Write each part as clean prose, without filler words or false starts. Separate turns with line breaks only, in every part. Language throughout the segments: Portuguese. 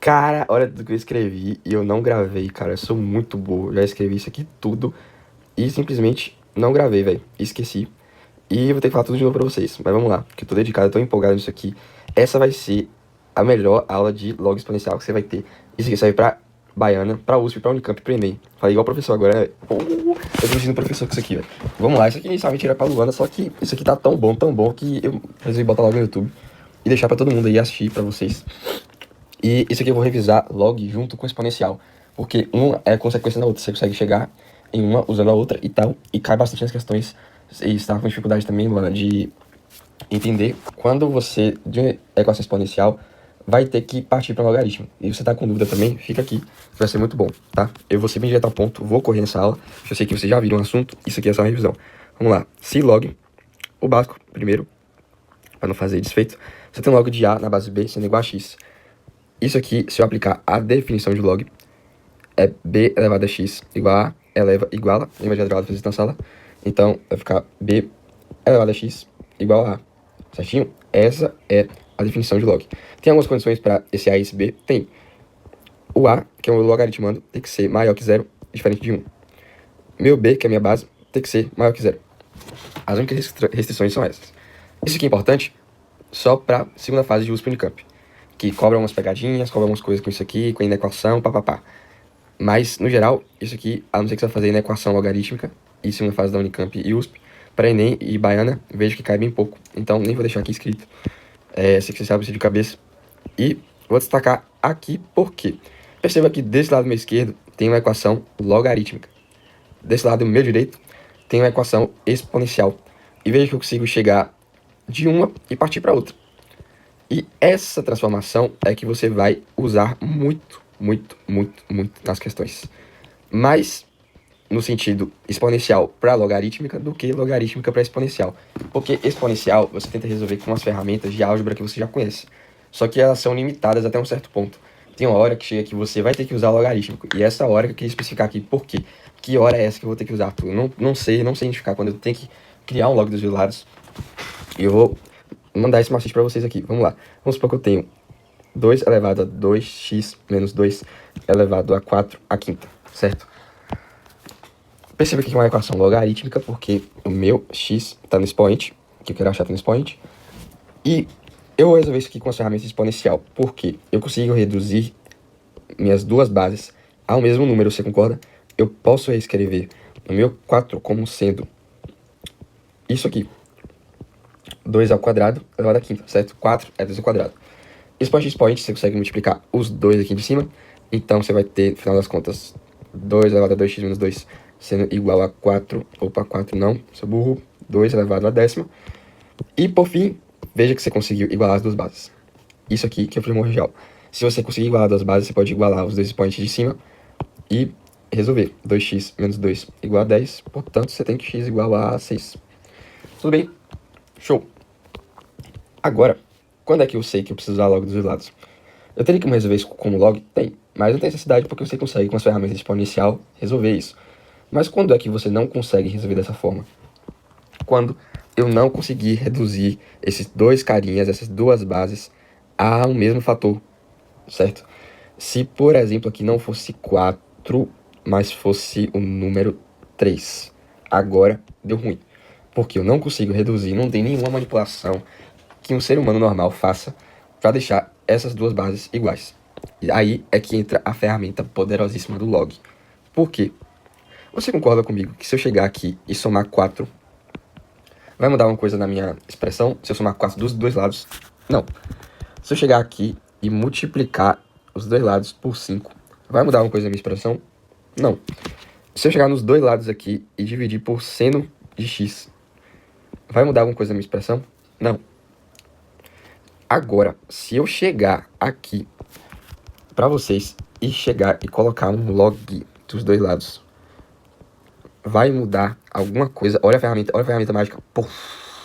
Cara, olha tudo que eu escrevi e eu não gravei, cara. Eu sou muito burro. Já escrevi isso aqui tudo e simplesmente não gravei, velho. Esqueci. E eu vou ter que falar tudo de novo pra vocês. Mas vamos lá, porque eu tô dedicado, eu tô empolgado nisso aqui. Essa vai ser a melhor aula de log exponencial que você vai ter. Isso aqui serve pra Baiana, pra USP, pra Unicamp, pra Enem. Falei igual o professor agora, velho. Eu tô me sentindo professor com isso aqui, velho. Vamos lá, isso aqui inicialmente era pra Luana, só que isso aqui tá tão bom que eu resolvi botar logo no YouTube e deixar pra todo mundo aí assistir pra vocês. E isso aqui eu vou revisar log junto com exponencial, porque uma é consequência da outra. Você consegue chegar em uma usando a outra e tal, e cai bastante nas questões. E está com dificuldade também, Luana, de entender quando você, de equação exponencial, vai ter que partir para logaritmo. E você tá com dúvida também, fica aqui, vai ser muito bom, tá? Eu vou ser bem direto ao ponto, vou correr nessa aula, eu sei que vocês já viram o assunto, isso aqui é só uma revisão. Vamos lá, se log, o básico, primeiro, para não fazer desfeito, você tem um log de A na base B sendo igual a X. Isso aqui, se eu aplicar a definição de log, é b elevado a x igual a iguala, lembra de quadrado fazer na sala? Então, vai ficar b elevado a x igual a, certinho? Essa é a definição de log. Tem algumas condições para esse a e esse b? Tem. O a, que é o logaritmando, tem que ser maior que zero, diferente de 1. Meu b, que é a minha base, tem que ser maior que zero. As únicas restrições são essas. Isso aqui é importante só para segunda fase de USP Unicamp, que cobra umas pegadinhas, cobra algumas coisas com isso aqui, com a inequação, papapá. Mas, no geral, isso aqui, a não ser que você vai fazer inequação logarítmica, e segunda fase da Unicamp e USP, para Enem e Baiana, vejo que cai bem pouco. Então, nem vou deixar aqui escrito. Sei que você sabe isso de cabeça. E vou destacar aqui porque perceba que desse lado meu esquerdo tem uma equação logarítmica. Desse lado meu direito tem uma equação exponencial. E veja que eu consigo chegar de uma e partir para outra. E essa transformação é que você vai usar muito nas questões. Mais no sentido exponencial para logarítmica do que logarítmica para exponencial. Porque exponencial você tenta resolver com umas ferramentas de álgebra que você já conhece. Só que elas são limitadas até um certo ponto. Tem uma hora que chega que você vai ter que usar o logarítmico. E essa hora que eu queria especificar aqui por quê. Que hora é essa que eu vou ter que usar? Eu não sei identificar quando eu tenho que criar um log dos dois lados. E eu vou mandar esse macete para vocês aqui. Vamos lá. Vamos supor que eu tenho 2 elevado a 2x menos 2 elevado a 4 a quinta, certo? Perceba que é uma equação logarítmica, porque o meu x está no expoente, que eu quero achar está no expoente. E eu vou resolver isso aqui com as ferramentas exponencial, porque eu consigo reduzir minhas duas bases ao mesmo número, você concorda? Eu posso reescrever o meu 4 como sendo isso aqui. 2 ao quadrado elevado a quinta, certo? 4 é 2 ao quadrado. Expoente e expoente, você consegue multiplicar os dois aqui de cima. Então, você vai ter, no final das contas, 2 elevado a 2x menos 2 sendo igual a 4. Opa, 4 não, sou burro. 2 elevado a décima. E, por fim, veja que você conseguiu igualar as duas bases. Isso aqui que é o primordial. Se você conseguir igualar as duas bases, você pode igualar os dois expoentes de cima e resolver. 2x menos 2 igual a 10. Portanto, você tem que x igual a 6. Tudo bem? Show. Agora, quando é que eu sei que eu preciso usar log dos dois lados? Eu teria que resolver isso como log? Tem, mas não tem necessidade porque você consegue com as ferramentas exponencial resolver isso. Mas quando é que você não consegue resolver dessa forma? Quando eu não conseguir reduzir esses dois carinhas, essas duas bases, a um mesmo fator, certo? Se, por exemplo, aqui não fosse 4, mas fosse o número 3, agora deu ruim. Porque eu não consigo reduzir, não tem nenhuma manipulação que um ser humano normal faça para deixar essas duas bases iguais. E aí é que entra a ferramenta poderosíssima do log. Por quê? Você concorda comigo que se eu chegar aqui e somar 4, vai mudar uma coisa na minha expressão? Se eu somar 4 dos dois lados? Não. Se eu chegar aqui e multiplicar os dois lados por 5, vai mudar uma coisa na minha expressão? Não. Se eu chegar nos dois lados aqui e dividir por seno de x, vai mudar alguma coisa na minha expressão? Não. Agora, se eu chegar aqui para vocês e chegar e colocar um log dos dois lados, vai mudar alguma coisa? Olha a ferramenta mágica. Puf,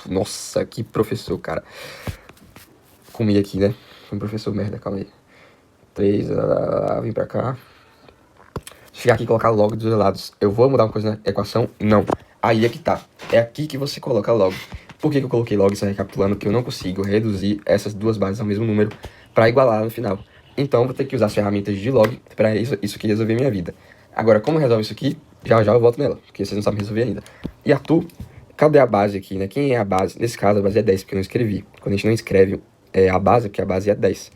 nossa, que professor, cara. Comi aqui, né? Foi um professor merda, calma aí. 3, vem pra cá. Chegar aqui e colocar log dos dois lados, eu vou mudar uma coisa na equação? Não. Aí é que tá. É aqui que você coloca log. Por que eu coloquei log, só recapitulando, que eu não consigo reduzir essas duas bases ao mesmo número para igualar no final? Então, vou ter que usar as ferramentas de log para isso aqui resolver minha vida. Agora, como resolve isso aqui? Já já eu volto nela, porque vocês não sabem resolver ainda. E Arthur, cadê a base aqui, né? Quem é a base? Nesse caso, a base é 10, porque eu não escrevi. Quando a gente não escreve a base, porque a base é 10.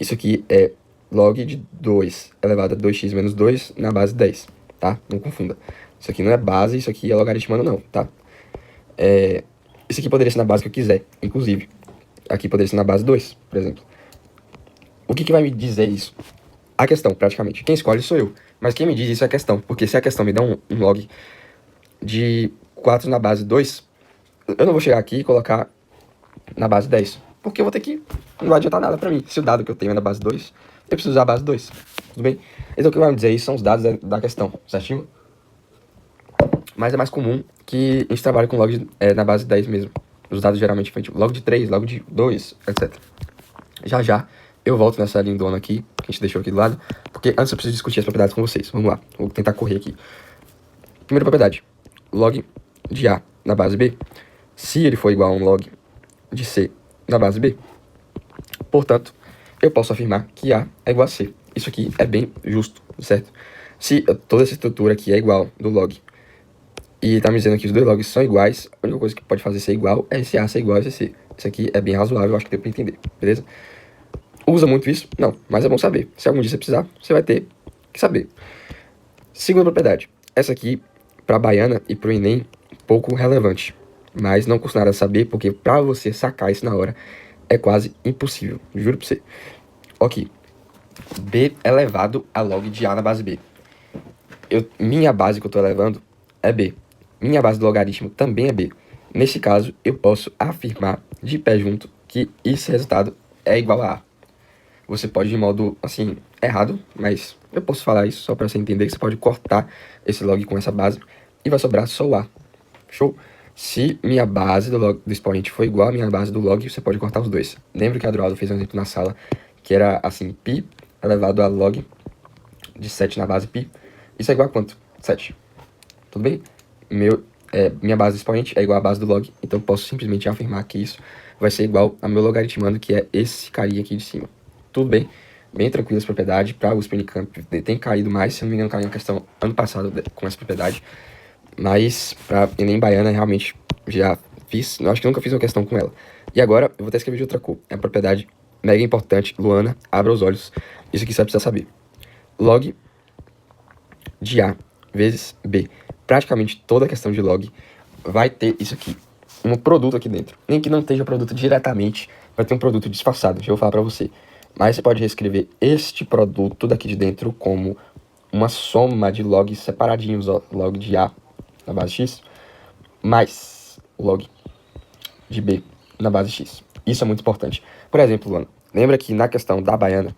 Isso aqui é log de 2 elevado a 2x menos 2 na base 10, tá? Não confunda. Isso aqui não é base, isso aqui é logaritmando não, tá? Isso aqui poderia ser na base que eu quiser, inclusive. Aqui poderia ser na base 2, por exemplo. O que vai me dizer isso? A questão, praticamente. Quem escolhe sou eu. Mas quem me diz isso é a questão. Porque se a questão me dá um log de 4 na base 2, eu não vou chegar aqui e colocar na base 10. Porque eu vou ter que... Não vai adiantar nada pra mim. Se o dado que eu tenho é na base 2, eu preciso usar a base 2. Tudo bem? Então o que vai me dizer isso são os dados da questão, certinho? Mas é mais comum que a gente trabalhe com log na base 10 mesmo. Os dados geralmente vêm tipo, log de 3, log de 2, etc. Já já eu volto nessa lindona aqui, que a gente deixou aqui do lado, porque antes eu preciso discutir as propriedades com vocês. Vamos lá, vou tentar correr aqui. Primeira propriedade, log de A na base B, se ele for igual a um log de C na base B, portanto, eu posso afirmar que A é igual a C. Isso aqui é bem justo, certo? Se toda essa estrutura aqui é igual do log, e tá me dizendo que os dois logs são iguais, a única coisa que pode fazer ser igual é esse A ser igual a esse C. Isso aqui é bem razoável, acho que deu pra entender, beleza? Usa muito isso? Não, mas é bom saber. Se algum dia você precisar, você vai ter que saber. Segunda propriedade. Essa aqui, para a Baiana e para o Enem, pouco relevante. Mas não custa nada saber, porque para você sacar isso na hora, é quase impossível. Juro para você. Ok. B elevado a log de A na base B. Minha base que eu estou elevando é B. Minha base do logaritmo também é B. Nesse caso, eu posso afirmar de pé junto que esse resultado é igual a A. Você pode de modo, assim, errado, mas eu posso falar isso só para você entender que você pode cortar esse log com essa base e vai sobrar só o A. Show? Se minha base do expoente for igual à minha base do log, você pode cortar os dois. Lembra que a Adroaldo fez um exemplo na sala que era assim, π elevado a log de 7 na base π. Isso é igual a quanto? 7. Tudo bem? Minha base do expoente é igual à base do log, então eu posso simplesmente afirmar que isso vai ser igual ao meu logaritmando, que é esse carinha aqui de cima. Tudo bem, bem tranquilo essa propriedade. Para o USP Unicamp tem caído mais, se não me engano caiu uma questão ano passado com essa propriedade. Mas para Enem Baiana realmente já fiz, eu acho que nunca fiz uma questão com ela. E agora eu vou até escrever de outra cor. É uma propriedade mega importante. Luana, abra os olhos. Isso aqui você precisa saber. Log de A vezes B. Praticamente toda a questão de log vai ter isso aqui. Um produto aqui dentro. Nem que não esteja produto diretamente, vai ter um produto disfarçado. Deixa eu falar para você. Mas você pode reescrever este produto daqui de dentro como uma soma de logs separadinhos, ó, log de A na base x, mais log de B na base x. Isso é muito importante. Por exemplo, Luana, lembra que na questão da Baiana,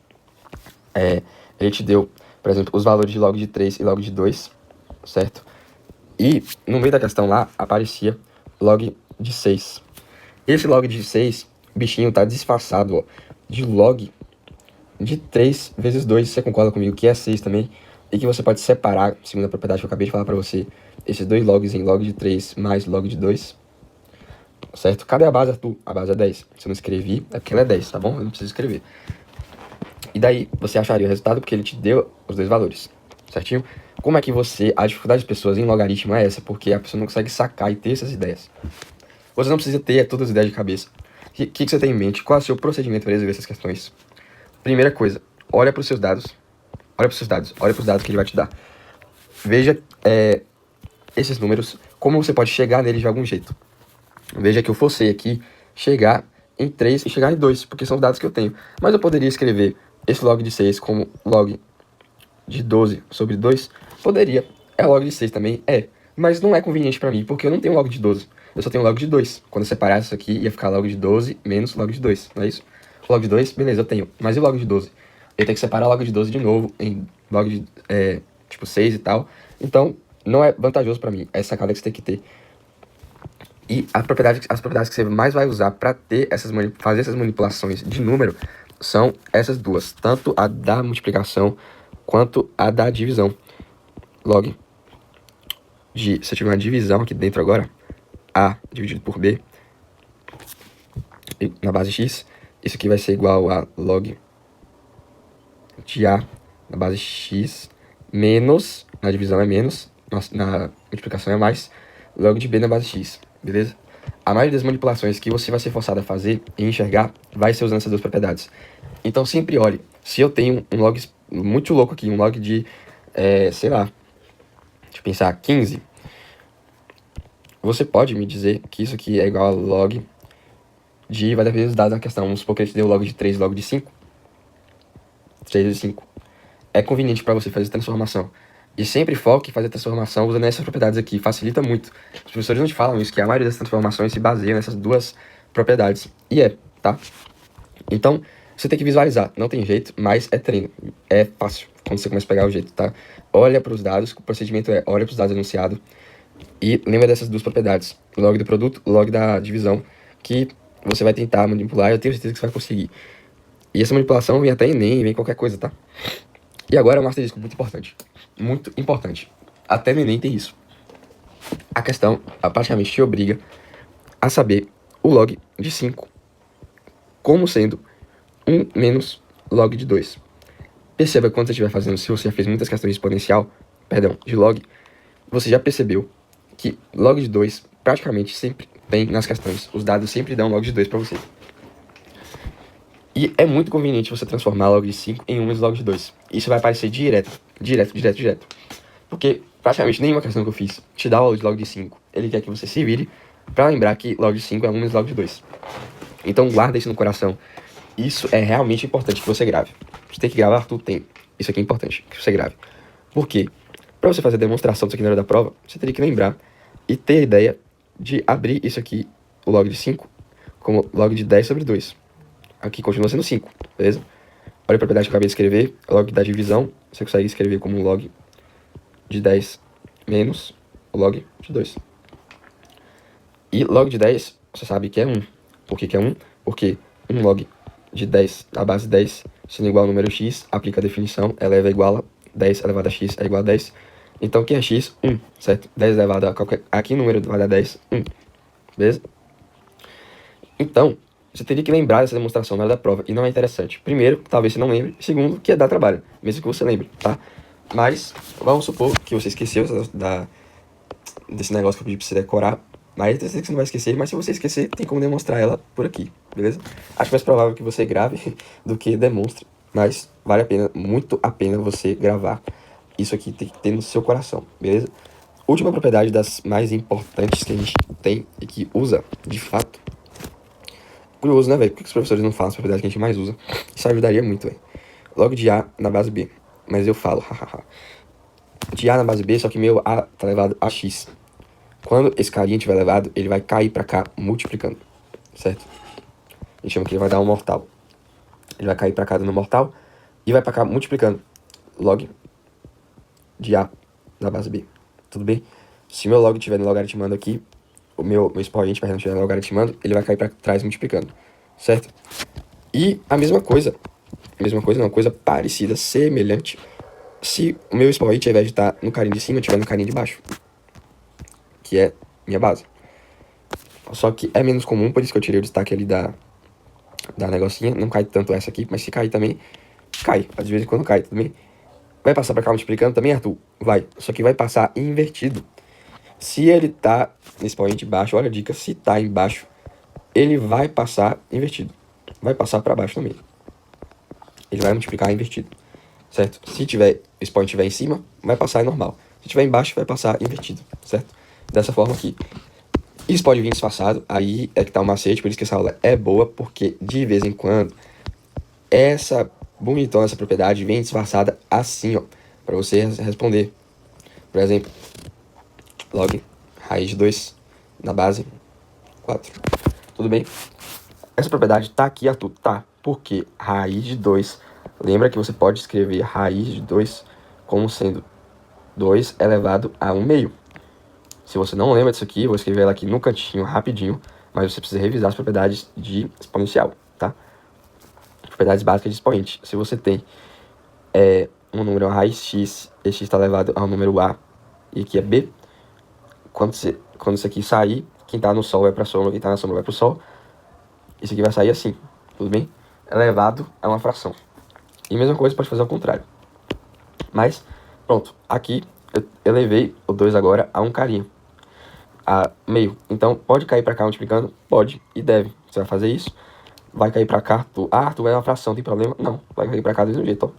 ele te deu, por exemplo, os valores de log de 3 e log de 2, certo? E no meio da questão lá, aparecia log de 6. Esse log de 6, o bichinho tá disfarçado, ó, de log de 3 vezes 2, você concorda comigo que é 6 também, e que você pode separar, segundo a propriedade que eu acabei de falar para você, esses dois logs em log de 3 mais log de 2, certo? Cadê a base, Arthur? A base é 10. Se eu não escrevi, é porque ela é 10, tá bom? Eu não preciso escrever. E daí, você acharia o resultado porque ele te deu os dois valores, certinho? Como é que a dificuldade das pessoas em logaritmo é essa? Porque a pessoa não consegue sacar e ter essas ideias. Você não precisa ter todas as ideias de cabeça. O que você tem em mente? Qual é o seu procedimento para resolver essas questões? Primeira coisa, olha para os seus dados. Olha para os dados que ele vai te dar. Veja esses números, como você pode chegar neles de algum jeito. Veja que eu forcei aqui chegar em 3 e chegar em 2, porque são os dados que eu tenho. Mas eu poderia escrever esse log de 6 como log de 12 sobre 2. Poderia. É log de 6 também? É. Mas não é conveniente para mim, porque eu não tenho log de 12. Eu só tenho log de 2. Quando eu separar isso aqui, ia ficar log de 12 menos log de 2. Não é isso? Log de 2, beleza, eu tenho. Mas e o log de 12? Eu tenho que separar log de 12 de novo em log de, tipo, 6 e tal. Então, não é vantajoso para mim. É essa sacada que você tem que ter. E as propriedades que você mais vai usar para fazer essas manipulações de número são essas duas. Tanto a da multiplicação quanto a da divisão. Log se eu tiver uma divisão aqui dentro agora, A dividido por B, na base x, isso aqui vai ser igual a log de A na base x menos, na divisão é menos, na multiplicação é mais, log de B na base x, beleza? A maioria das manipulações que você vai ser forçado a fazer e enxergar vai ser usando essas duas propriedades. Então sempre olhe, se eu tenho um log muito louco aqui, um log de, sei lá, deixa eu pensar, 15, você pode me dizer que isso aqui é igual a log de, vai depender dos dados na questão, vamos supor que ele te deu log de 3 log de 5, 3 de 5. É conveniente para você fazer transformação. E sempre foque em fazer transformação usando essas propriedades aqui, facilita muito. Os professores não te falam isso, que a maioria das transformações se baseia nessas duas propriedades. E tá? Então, você tem que visualizar, não tem jeito, mas é treino. É fácil, quando você começa a pegar o jeito, tá? Olha para os dados, o procedimento é, olha para os dados enunciados e lembra dessas duas propriedades, log do produto, log da divisão, que você vai tentar manipular e eu tenho certeza que você vai conseguir. E essa manipulação vem até Enem, vem qualquer coisa, tá? E agora o Master Disco, muito importante. Muito importante. Até no Enem tem isso. A questão praticamente te obriga a saber o log de 5 como sendo 1 menos log de 2. Perceba que quando você estiver fazendo, se você já fez muitas questões de exponencial, de log, você já percebeu que log de 2 praticamente sempre tem nas questões. Os dados sempre dão log de 2 para você. E é muito conveniente você transformar log de 5 em 1 menos log de 2. Isso vai aparecer direto. Porque praticamente nenhuma questão que eu fiz te dá o valor de log de 5. Ele quer que você se vire para lembrar que log de 5 é 1 menos log de 2. Então guarda isso no coração. Isso é realmente importante que você grave. Você tem que gravar tudo tempo. Isso aqui é importante, que você grave. Por quê? Para você fazer a demonstração disso aqui na hora da prova, você teria que lembrar e ter a ideia de abrir isso aqui, o log de 5, como log de 10 sobre 2. Aqui continua sendo 5, beleza? Olha a propriedade que eu acabei de escrever, log da divisão, você consegue escrever como log de 10 menos o log de 2. E log de 10, você sabe que é 1. Por que é 1? Porque 1 log de 10 na base 10, sendo igual ao número x, aplica a definição, eleva igual a 10 elevado a x é igual a 10. Então, o que é x? 1, certo? 10 elevado a qualquer... Aqui o número vai dar 10, 1. Beleza? Então, você teria que lembrar dessa demonstração na hora da prova, e não é interessante. Primeiro, talvez você não lembre. Segundo, que é dar trabalho, mesmo que você lembre, tá? Mas, vamos supor que você esqueceu desse negócio que eu pedi pra você decorar. Mas eu tenho certeza que você não vai esquecer, mas se você esquecer, tem como demonstrar ela por aqui, beleza? Acho mais provável que você grave do que demonstre, mas vale a pena, muito a pena você gravar. Isso aqui tem que ter no seu coração, beleza? Última propriedade das mais importantes que a gente tem e que usa, de fato. Curioso, né, velho? Por que os professores não falam as propriedades que a gente mais usa? Isso ajudaria muito, velho. Log de A na base B. Mas eu falo, hahaha. De A na base B, só que meu A tá elevado a X. Quando esse carinha tiver elevado, ele vai cair pra cá multiplicando, certo? A gente chama que ele vai dar um mortal. Ele vai cair pra cá dando mortal e vai pra cá multiplicando. Log de A na base B. Tudo bem? Se meu log estiver no logaritmando aqui, o meu expoente, perdão, estiver no logaritmando, ele vai cair pra trás multiplicando, certo? E a mesma coisa, uma coisa parecida, semelhante, se o meu expoente, ao invés de estar no carinho de cima, estiver no carinho de baixo, que é minha base. Só que é menos comum, por isso que eu tirei o destaque ali da negocinha. Não cai tanto essa aqui, mas se cair também, cai. De vez em quando cai, tudo bem? Vai passar pra cá multiplicando também, Arthur? Vai. Só que vai passar invertido. Se ele tá nesse expoente baixo, olha a dica, se tá embaixo, ele vai passar invertido. Vai passar pra baixo também. Ele vai multiplicar invertido, certo? Se tiver, esse expoente estiver em cima, vai passar normal. Se estiver embaixo, vai passar invertido, certo? Dessa forma aqui. Isso pode vir disfarçado, aí é que tá o macete, por isso que essa aula é boa, porque de vez em quando essa bonitona, essa propriedade vem disfarçada assim, ó, pra você responder. Por exemplo, log raiz de 2 na base 4. Tudo bem? Essa propriedade tá aqui, Arthur, tá? Porque raiz de 2, lembra que você pode escrever raiz de 2 como sendo 2 elevado a 1 meio. Se você não lembra disso aqui, eu vou escrever ela aqui no cantinho rapidinho, mas você precisa revisar as propriedades de exponencial, tá? Propriedades básicas de expoente. Se você tem um número raiz x, e x está elevado ao número a, e aqui é b, quando isso aqui sair, quem está no sol vai para a sombra, quem está na sombra vai para o sol, isso aqui vai sair assim, tudo bem? Elevado a uma fração. E a mesma coisa pode fazer ao contrário. Mas, pronto, aqui eu elevei o 2 agora a um carinha, a meio. Então, pode cair pra cá multiplicando? Pode e deve. Você vai fazer isso, vai cair pra cá, Arthur, é uma fração, tem problema? Não, vai cair pra cá do mesmo jeito, ó.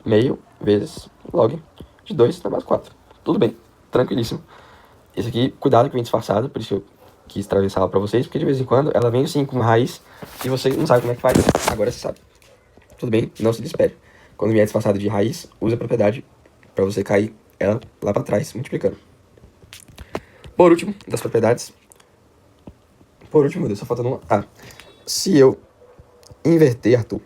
Meio vezes log de 2 na base 4. Tudo bem, tranquilíssimo. Esse aqui, cuidado que vem disfarçado, por isso eu quis atravessar ela pra vocês, porque de vez em quando ela vem assim com uma raiz e você não sabe como é que faz. Agora você sabe. Tudo bem, não se desespere. Quando vier disfarçado de raiz, use a propriedade pra você cair ela lá pra trás, multiplicando. Por último, das propriedades. Por último, meu Deus, só faltando uma. Ah, se eu inverter, Arthur,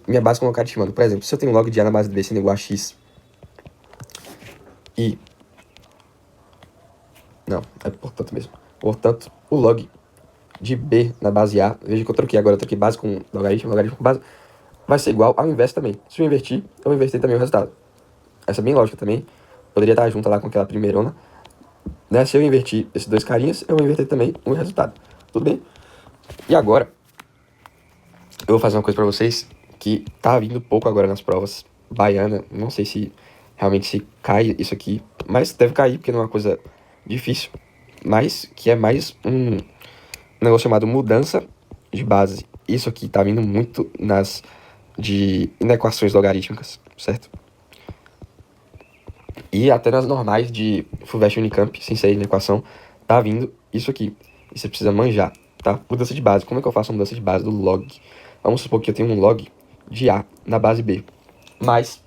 minha base colocar de mano, por exemplo, se eu tenho log de A na base de B sendo igual a X e... Não, é portanto mesmo. Portanto, o log de B na base A, veja que eu troquei agora, eu troquei base com logaritmo com base, vai ser igual ao inverso também. Se eu invertir, eu vou inverter também o resultado. Essa é bem lógica também. Poderia estar junto lá com aquela primeirona. Né? Se eu invertir esses dois carinhas, eu vou inverter também o resultado. Tudo bem? E agora, eu vou fazer uma coisa pra vocês que tá vindo pouco agora nas provas. Baiana, não sei se realmente se cai isso aqui, mas deve cair porque não é uma coisa difícil. Mas que é mais um negócio chamado mudança de base. Isso aqui tá vindo muito nas de inequações logarítmicas, certo? E até nas normais de FUVEST Unicamp, sem ser inequação, tá vindo isso aqui. E você precisa manjar, tá? Mudança de base. Como é que eu faço a mudança de base do log? Vamos supor que eu tenho um log de A na base B. Mas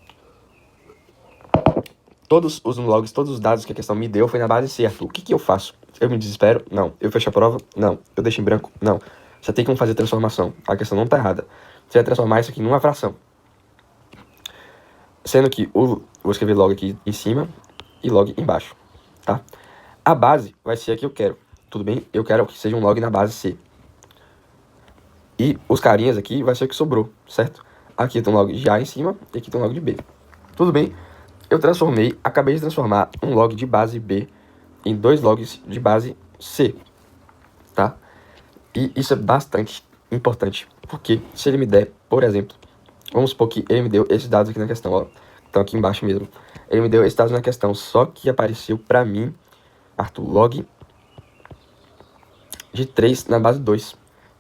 todos os logs, todos os dados que a questão me deu foi na base C, Arthur. O que eu faço? Eu me desespero? Não. Eu fecho a prova? Não. Eu deixo em branco? Não. Você tem como fazer transformação. A questão não tá errada. Você vai transformar isso aqui numa fração. Sendo que vou escrever log aqui em cima e log embaixo, tá? A base vai ser a que eu quero, tudo bem? Eu quero que seja um log na base C. E os carinhas aqui vai ser o que sobrou, certo? Aqui tem um log de A em cima e aqui tem um log de B. Tudo bem? Eu acabei de transformar um log de base B em dois logs de base C, tá? E isso é bastante importante, porque se ele me der, por exemplo, vamos supor que ele me deu esses dados aqui na questão, ó. Estão aqui embaixo mesmo. Ele me deu esses dados na questão, só que apareceu pra mim, Arthur, log de 3 na base 2.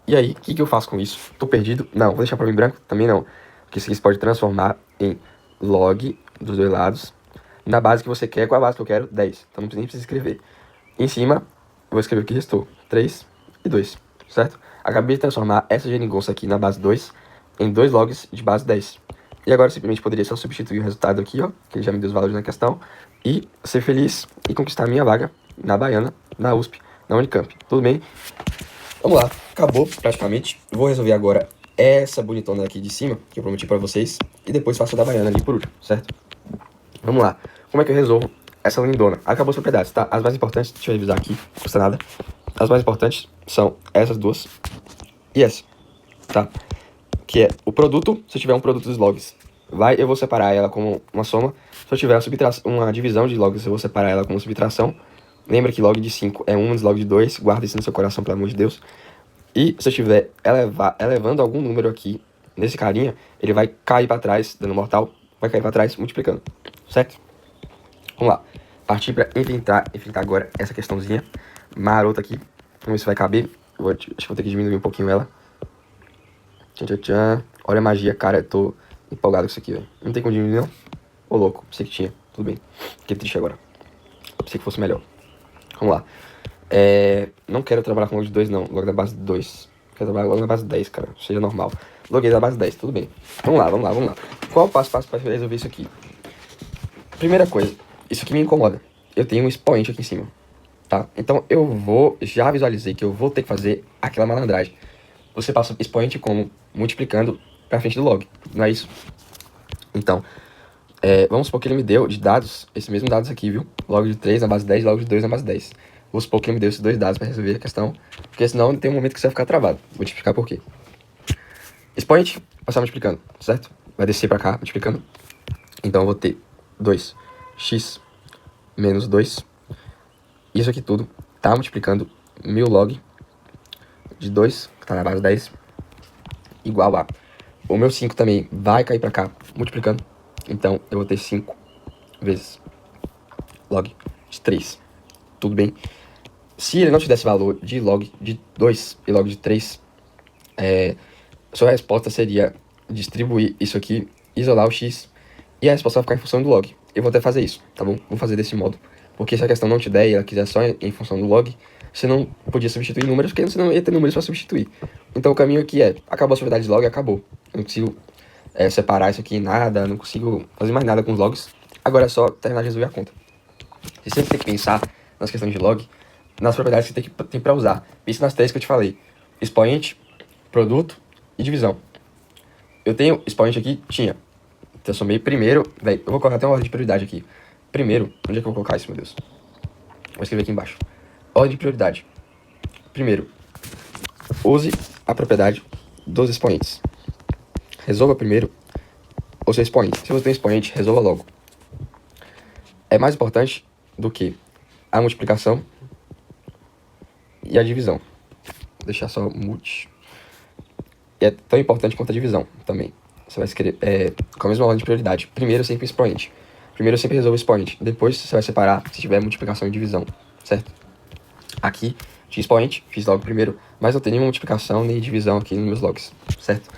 E aí, o que eu faço com isso? Tô perdido? Não. Vou deixar pra mim branco? Também não. Porque isso aqui você pode transformar em log dos dois lados na base que você quer. Qual a base que eu quero? 10. Então nem precisa escrever. Em cima, eu vou escrever o que restou. 3 e 2, certo? Acabei de transformar essa geringonça aqui na base 2 em dois logs de base 10. E agora simplesmente poderia só substituir o resultado aqui, ó, que ele já me deu os valores na questão, e ser feliz e conquistar a minha vaga na Baiana, na USP, na Unicamp. Tudo bem? Vamos lá, acabou praticamente. Vou resolver agora essa bonitona aqui de cima, que eu prometi pra vocês, e depois faço a da Baiana ali por último, certo? Vamos lá. Como é que eu resolvo essa lindona? Acabou as propriedades, tá? As mais importantes, deixa eu revisar aqui, não custa nada. As mais importantes são essas duas e essa, tá? Que é o produto, se eu tiver um produto dos logs, eu vou separar ela como uma soma. Se eu tiver uma divisão de logs, eu vou separar ela como subtração. Lembra que log de 5 é 1 menos log de 2, guarda isso no seu coração, pelo amor de Deus. E se eu estiver elevando algum número aqui, nesse carinha, ele vai cair para trás, dando mortal, vai cair para trás, multiplicando, certo? Vamos lá, partir para enfrentar agora essa questãozinha marota aqui. Vamos ver se vai caber, acho que vou ter que diminuir um pouquinho ela. Tchan, tchan, tchan. Olha a magia, cara, eu tô empolgado com isso aqui, velho. Não tem como diminuir, não? Ô, louco, pensei que tinha, tudo bem. Fiquei triste agora, pensei que fosse melhor. Vamos lá. Não quero trabalhar com log de 2, não. Log da base 2. Quero trabalhar logo na base 10, cara. Seja normal. Loguei da base 10, tudo bem. Vamos lá. Qual o passo para resolver isso aqui? Primeira coisa, isso aqui me incomoda. Eu tenho um expoente aqui em cima, tá? Então já visualizei que eu vou ter que fazer aquela malandragem. Você passa expoente como multiplicando pra frente do log, não é isso? Então, vamos supor que ele me deu de dados, esses mesmos dados aqui, viu? Log de 3 na base 10, log de 2 na base 10. Vou supor que ele me deu esses dois dados para resolver a questão, porque senão tem um momento que você vai ficar travado. Vou te explicar por quê. Expoente, passar multiplicando, certo? Vai descer para cá, multiplicando. Então eu vou ter 2x menos 2. Isso aqui tudo tá multiplicando 1000 log de 2, que tá na base 10, igual a O meu 5 também vai cair pra cá, multiplicando. Então, eu vou ter 5 vezes log de 3. Tudo bem? Se ele não te desse valor de log de 2 e log de 3, sua resposta seria distribuir isso aqui, isolar o x, e a resposta vai ficar em função do log. Eu vou até fazer isso, tá bom? Vou fazer desse modo. Porque se a questão não te der e ela quiser só em função do log, você não podia substituir números, porque você não ia ter números para substituir. Então o caminho aqui acabou as propriedades de log, acabou. Eu não consigo separar isso aqui em nada, não consigo fazer mais nada com os logs. Agora é só terminar de resolver a conta. Você sempre tem que pensar nas questões de log, nas propriedades que você tem para usar. Pense nas três que eu te falei: expoente, produto e divisão. Eu tenho expoente aqui? Tinha. Transformei primeiro, velho, eu vou colocar até uma ordem de prioridade aqui. Primeiro, onde é que eu vou colocar isso, meu Deus? Vou escrever aqui embaixo. Ordem de prioridade. Primeiro, use a propriedade dos expoentes. Resolva primeiro o seu expoente. Se você tem expoente, resolva logo. É mais importante do que a multiplicação e a divisão. Vou deixar só multi. E é tão importante quanto a divisão também. Você vai escrever com a mesma ordem de prioridade. Primeiro sempre expoente. Primeiro sempre resolva o expoente. Depois você vai separar se tiver multiplicação e divisão, certo? Aqui, tinha expoente, fiz logo primeiro, mas não tem nenhuma multiplicação nem divisão aqui nos meus logs, certo?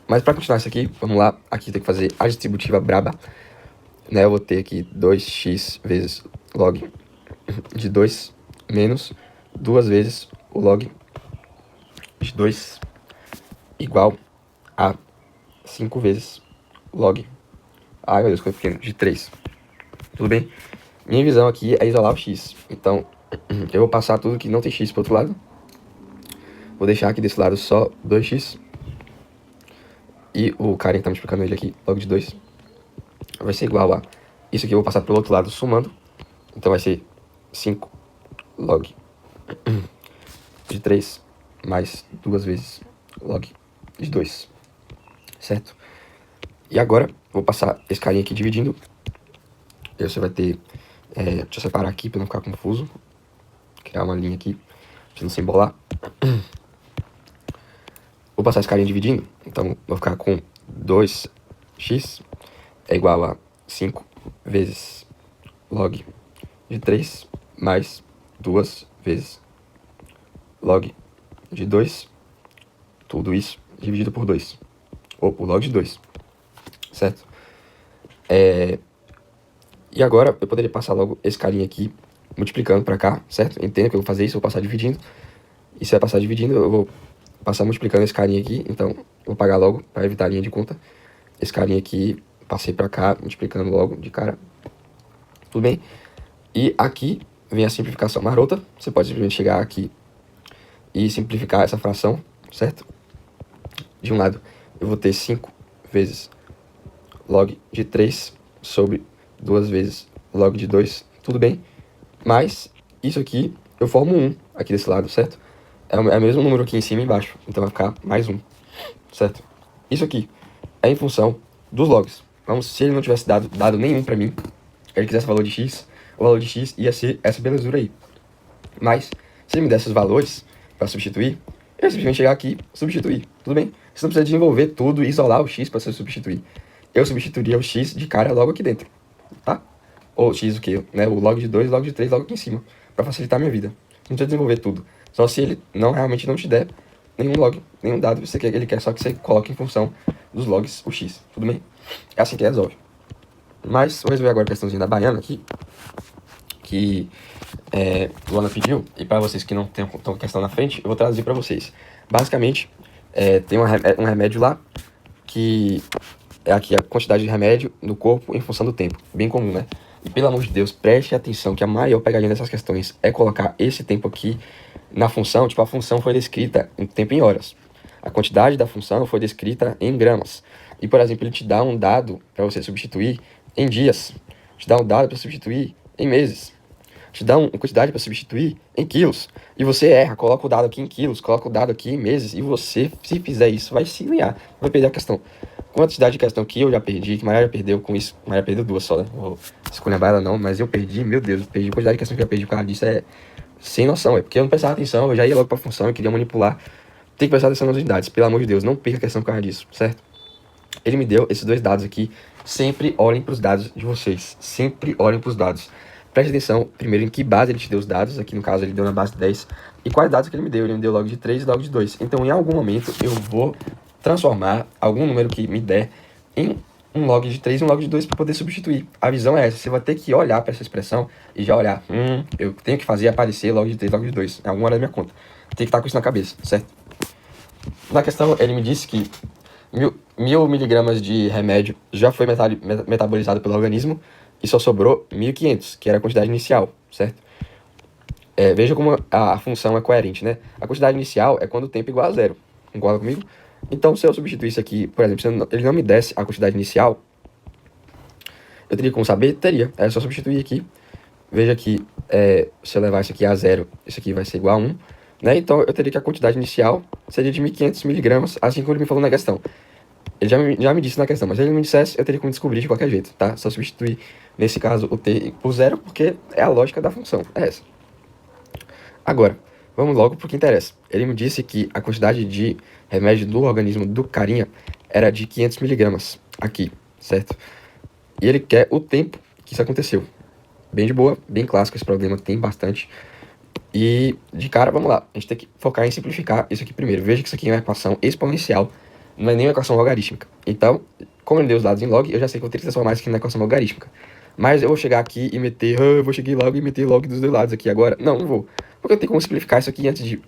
Mas para continuar isso aqui, vamos lá. Aqui tem que fazer a distributiva braba. Né, eu vou ter aqui 2x vezes log de 2 menos 2 vezes o log de 2 igual a 5 vezes log, ai meu Deus, ficou pequeno, de 3. Tudo bem? Minha visão aqui é isolar o x. Então, eu vou passar tudo que não tem x para o outro lado. Vou deixar aqui desse lado só 2x. E o cara que tá multiplicando ele aqui, log de 2, vai ser igual a... Isso aqui eu vou passar pro outro lado somando. Então vai ser 5 log de 3 mais 2 vezes log de 2. Certo? E agora, vou passar esse carinha aqui dividindo. E você vai ter... deixa eu separar aqui para não ficar confuso. Criar uma linha aqui, para não se embolar. Vou passar esse carinha dividindo. Então, vou ficar com 2x é igual a 5 vezes log de 3 mais 2 vezes log de 2. Tudo isso dividido por 2. Ou por log de 2. Certo? E agora, eu poderia passar logo esse carinha aqui, multiplicando para cá, certo? Entenda que eu vou fazer isso, eu vou passar dividindo. E se vai passar dividindo, eu vou passar multiplicando esse carinha aqui. Então, eu vou pagar logo, para evitar a linha de conta. Esse carinha aqui, passei para cá, multiplicando logo de cara. Tudo bem? E aqui vem a simplificação marota. Você pode simplesmente chegar aqui e simplificar essa fração, certo? De um lado, eu vou ter 5 vezes log de 3 sobre 2 vezes log de 2, tudo bem? Mas isso aqui, eu formo 1 aqui desse lado, certo? É o mesmo número aqui em cima e embaixo, então vai ficar mais 1, certo? Isso aqui é em função dos logs. Vamos, se ele não tivesse dado nenhum pra mim, ele quisesse valor de x, o valor de x ia ser essa belezura aí. Mas, se ele me desse os valores para substituir, eu ia simplesmente chegar aqui e substituir, tudo bem? Você não precisa desenvolver tudo e isolar o x para você substituir. Eu substituiria o x de cara logo aqui dentro, tá? Ou x o quê? Né? O log de 2, log de 3, logo aqui em cima, para facilitar a minha vida. Não precisa desenvolver tudo. Só se ele realmente não te der nenhum log, nenhum dado, ele quer só que você coloque em função dos logs o x, tudo bem? É assim que resolve. Mas, vou resolver agora a questãozinha da baiana aqui, que Luana pediu, e para vocês que não estão com a questão na frente, eu vou traduzir para vocês. Basicamente, tem um remédio lá, que é aqui a quantidade de remédio no corpo em função do tempo, bem comum, né? E pelo amor de Deus, preste atenção que a maior pegadinha dessas questões é colocar esse tempo aqui na função. Tipo, a função foi descrita em tempo em horas. A quantidade da função foi descrita em gramas. E, por exemplo, ele te dá um dado para você substituir em dias. Te dá um dado para substituir em meses. Te dá uma quantidade para substituir em quilos. E você erra, coloca o dado aqui em quilos, coloca o dado aqui em meses. E você, se fizer isso, vai se ganhar. Vai perder a questão. Quantidade de questão que eu já perdi, que Maria já perdeu com isso. Maria perdeu 2 só, né? Vou esculhambar ela não, mas eu perdi, meu Deus, eu perdi. A quantidade de questão que eu perdi por causa disso é sem noção. É porque eu não prestava atenção, eu já ia logo pra função, eu queria manipular. Tem que prestar atenção nas unidades, pelo amor de Deus, não perca a questão por causa disso, certo? Ele me deu esses dois dados aqui. Sempre olhem para os dados de vocês. Sempre olhem para os dados. Preste atenção, primeiro, em que base ele te deu os dados. Aqui, no caso, ele deu na base 10. E quais dados que ele me deu? Ele me deu log de 3 e log de 2. Então, em algum momento, eu vou transformar algum número que me der em um log de 3 e um log de 2 para poder substituir. A visão é essa. Você vai ter que olhar para essa expressão e já olhar. Eu tenho que fazer aparecer log de 3 e log de 2 em alguma hora da minha conta. Tem que estar com isso na cabeça, certo? Na questão, ele me disse que 1.000 miligramas de remédio já foi metabolizado pelo organismo e só sobrou 1.500, que era a quantidade inicial, certo? Veja como a função é coerente, né? A quantidade inicial é quando o tempo é igual a zero. Concorda comigo? Então, se eu substituísse aqui, por exemplo, se ele não me desse a quantidade inicial, eu teria como saber? Teria. É só substituir aqui. Veja que se eu levar isso aqui a zero, isso aqui vai ser igual a 1. Né? Então, eu teria que a quantidade inicial seria de 1.500 miligramas, assim como ele me falou na questão. Ele já me disse na questão, mas se ele me dissesse, eu teria como descobrir de qualquer jeito, tá? Só substituir, nesse caso, o t por zero, porque é a lógica da função. É essa. Agora, vamos logo pro que interessa. Ele me disse que a quantidade de remédio do organismo do carinha era de 500 miligramas aqui, certo? E ele quer o tempo que isso aconteceu. Bem de boa, bem clássico esse problema, tem bastante. E, de cara, vamos lá. A gente tem que focar em simplificar isso aqui primeiro. Veja que isso aqui é uma equação exponencial, não é nem uma equação logarítmica. Então, como ele deu os dados em log, eu já sei que eu vou ter que transformar isso aqui na equação logarítmica. Mas eu vou chegar aqui e meter... eu vou chegar logo e meter log dos dois lados aqui agora. Não vou. Porque eu tenho como simplificar isso aqui antes de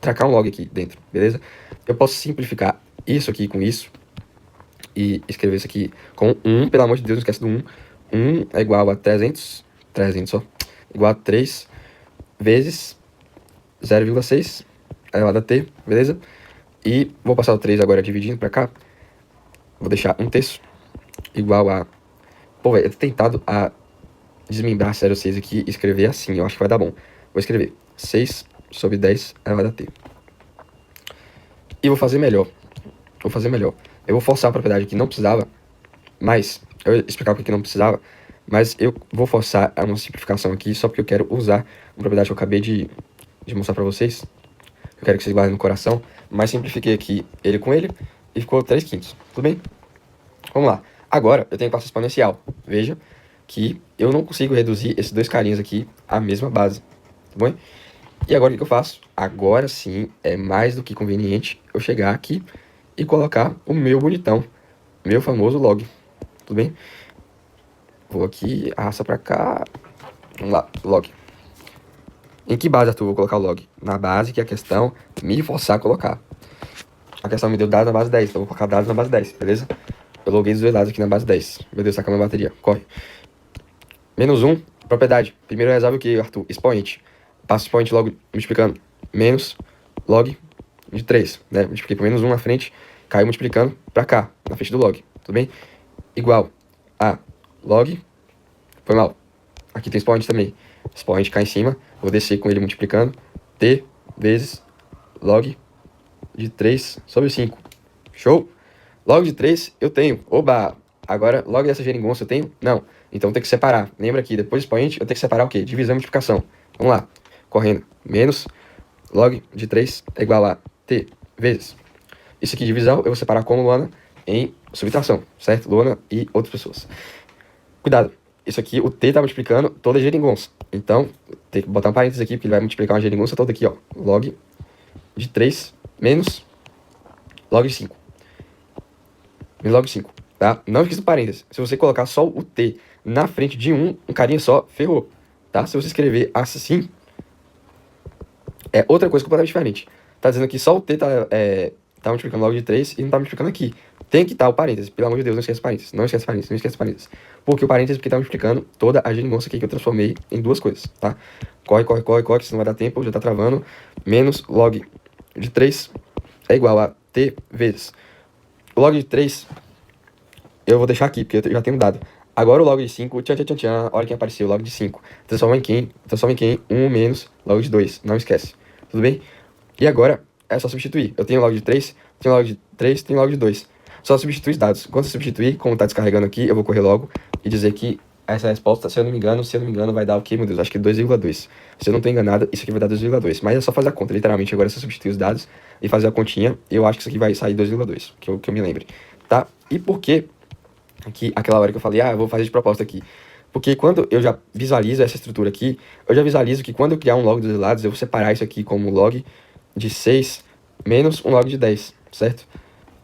tracar um log aqui dentro, beleza? Eu posso simplificar isso aqui com isso e escrever isso aqui com 1. Pelo amor de Deus, não esquece do 1. 1 é igual a 300 só. Igual a 3 vezes 0,6 elevado a t, beleza? E vou passar o 3 agora dividindo pra cá. Vou deixar 1/3 igual a... Pô, velho, eu tô tentado a desmembrar 0,6 aqui e escrever assim. Eu acho que vai dar bom. Vou escrever 6 sobre 10 elevado a t. E vou fazer melhor. Eu vou forçar a propriedade que não precisava, mas... eu ia explicar porque não precisava, mas eu vou forçar uma simplificação aqui só porque eu quero usar uma propriedade que eu acabei de mostrar pra vocês. Eu quero que vocês guardem no coração, mas simplifiquei aqui ele com ele e ficou 3/5. Tudo bem? Vamos lá. Agora eu tenho equação exponencial. Veja que eu não consigo reduzir esses dois carinhas aqui à mesma base. Tá bom? E agora o que eu faço? Agora sim é mais do que conveniente eu chegar aqui e colocar o meu bonitão, meu famoso log. Tudo bem? Vou aqui, arrasta pra cá. Vamos lá, log. Em que base, Arthur, vou colocar o log? Na base que a questão me forçar a colocar. A questão me deu dados na base 10, então eu vou colocar dados na base 10, beleza? Eu loguei os dois dados aqui na base 10. Meu Deus, saca minha bateria. Corre. Menos 1, propriedade. Primeiro resolve o que, Arthur? Expoente. Passa o expoente logo multiplicando. Menos log de 3, né? Multipliquei por menos 1 na frente, caiu multiplicando pra cá, na frente do log. Tudo bem? Igual a log. Foi mal. Aqui tem expoente também. Expoente cai em cima. Vou descer com ele multiplicando. T vezes log de 3 sobre 5. Show? Log de 3 eu tenho. Oba! Agora, log dessa geringonça eu tenho? Não. Então tem que separar. Lembra aqui, depois do expoente, eu tenho que separar o quê? Divisão e multiplicação. Vamos lá. Correndo. Menos log de 3 é igual a T vezes. Isso aqui, divisão, eu vou separar como Luana em subtração, certo? Luana e outras pessoas. Cuidado. Isso aqui, o T tá multiplicando toda a geringonça. Então, tem que botar um parênteses aqui, porque ele vai multiplicar uma geringonça toda aqui, ó. Log de 3 menos log de 5. Menos log de 5, tá? Não esqueça do parênteses. Se você colocar só o T na frente de um carinha só, ferrou, tá? Se você escrever assim, é outra coisa completamente diferente. Tá dizendo que só o T tá multiplicando log de 3 e não tá multiplicando aqui. Tem que estar o parênteses. Pelo amor de Deus, não esqueça parênteses. Não esqueça parênteses, não esqueça parênteses. Porque o parênteses porque tá multiplicando toda a geringonça aqui que eu transformei em duas coisas, tá? Corre, que senão vai dar tempo, já tá travando. Menos log de 3 é igual a T vezes. O log de 3 eu vou deixar aqui, porque eu já tenho dado. Agora o log de 5, tchan, tchan, tchan, tchan, olha quem apareceu, log de 5. Transforma em quem? Transforma em quem? 1 menos log de 2, não esquece. Tudo bem? E agora é só substituir. Eu tenho log de 3, tenho log de 3, tenho log de 2. Só substituir os dados. Quando eu substituir, como tá descarregando aqui, eu vou correr logo e dizer que essa resposta, se eu não me engano, vai dar o quê, meu Deus? Acho que 2,2. Se eu não tô enganado, isso aqui vai dar 2,2. Mas é só fazer a conta, literalmente. Agora é só substituir os dados e fazer a continha. Eu acho que isso aqui vai sair 2,2, que eu me lembre. Tá? E por que aqui, aquela hora que eu falei, eu vou fazer de propósito aqui? Porque quando eu já visualizo essa estrutura aqui, eu já visualizo que quando eu criar um log dos lados, eu vou separar isso aqui como log de 6 menos um log de 10, certo?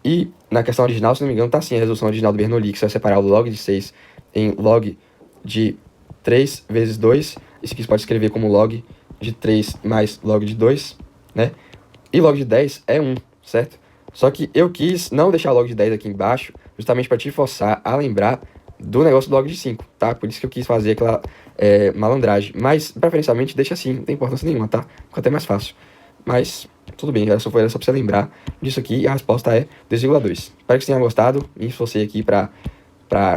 E na questão original, se não me engano, tá assim a resolução original do Bernoulli, que você vai separar o log de 6 em log de 3 vezes 2. Isso aqui você pode escrever como log de 3 mais log de 2, né? E log de 10 é 1, certo? Só que eu quis não deixar log de 10 aqui embaixo, justamente para te forçar a lembrar do negócio do log de 5, tá? Por isso que eu quis fazer aquela malandragem. Mas, preferencialmente, deixa assim, não tem importância nenhuma, tá? Fica até mais fácil. Mas, tudo bem, era só pra você lembrar disso aqui e a resposta é 2,2. Espero que vocês tenham gostado e esforcei aqui pra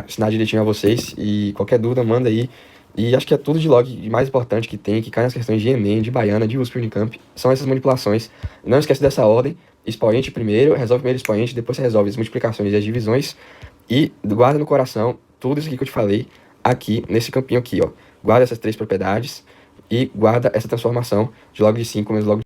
ensinar direitinho a vocês. E qualquer dúvida, manda aí. E acho que é tudo de log mais importante que tem, que cai nas questões de Enem, de Baiana, de USP Unicamp, são essas manipulações. Não esquece dessa ordem, expoente primeiro, resolve primeiro o expoente, depois você resolve as multiplicações e as divisões, e guarda no coração tudo isso aqui que eu te falei, aqui, nesse campinho aqui, ó. Guarda essas três propriedades, e guarda essa transformação de log de 5 menos log de